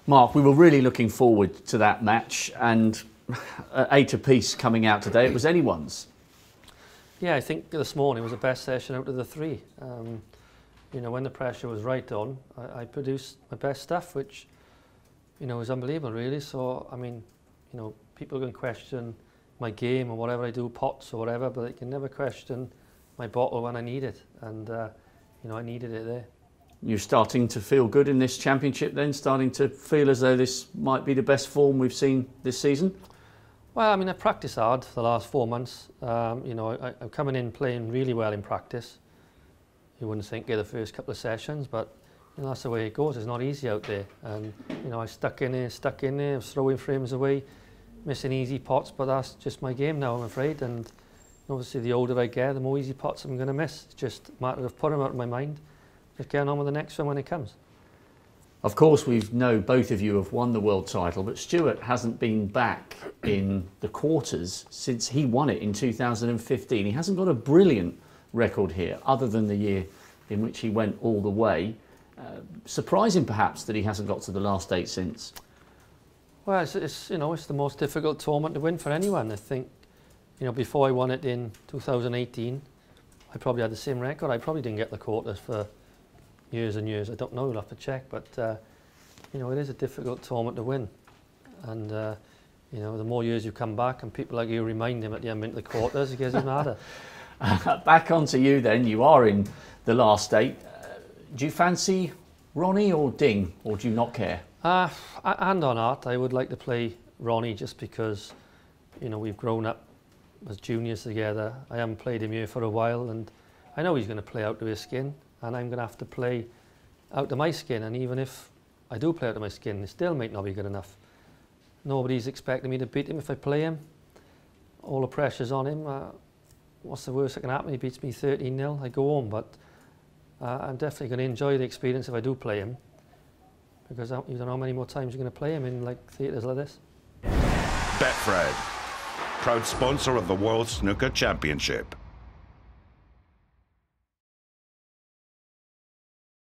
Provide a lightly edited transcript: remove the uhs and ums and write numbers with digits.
Mark, we were really looking forward to that match, and 8 apiece coming out today. It was anyone's. Yeah, I think this morning was the best session out of the 3. You know, when the pressure was right on, I produced my best stuff, which, you know, was unbelievable, really. So, I mean, you know, people can question my game or whatever I do, pots or whatever, but they can never question my bottle when I need it. And, you know, I needed it there. You're starting to feel good in this championship then? Starting to feel as though this might be the best form we've seen this season? Well, I mean, I practiced hard for the last 4 months. You know, I'm coming in playing really well in practice. You wouldn't think of the first couple of sessions, but you know, that's the way it goes. It's not easy out there. And, you know, I stuck in there, throwing frames away, missing easy pots, but that's just my game now, I'm afraid. And obviously, the older I get, the more easy pots I'm going to miss. It's just a matter of putting them out of my mind, just getting on with the next one when it comes. Of course, we know both of you have won the world title, but Stuart hasn't been back in the quarters since he won it in 2015. He hasn't got a brilliant record here, other than the year in which he went all the way. Surprising, perhaps, that he hasn't got to the last 8 since. Well, it's you know, it's the most difficult tournament to win for anyone. I think, you know, before I won it in 2018, I probably had the same record. I probably didn't get the quarters for years and years. I don't know, you'll have to check, but you know, it is a difficult tournament to win. And you know, the more years you come back and people like you remind him that you haven't been to the quarters, it gets even harder. Back onto you then. You are in the last 8. Do you fancy Ronnie or Ding, or do you not care? Hand on heart, I would like to play Ronnie, just because, you know, we've grown up as juniors together. I haven't played him here for a while, and I know he's going to play out of his skin, and I'm going to have to play out of my skin. And even if I do play out of my skin, it still might not be good enough. Nobody's expecting me to beat him if I play him. All the pressure's on him. What's the worst that can happen? He beats me 13-0, I go home. But I'm definitely going to enjoy the experience if I do play him, because you don't know how many more times you're going to play him in like theatres like this. Betfred, proud sponsor of the World Snooker Championship.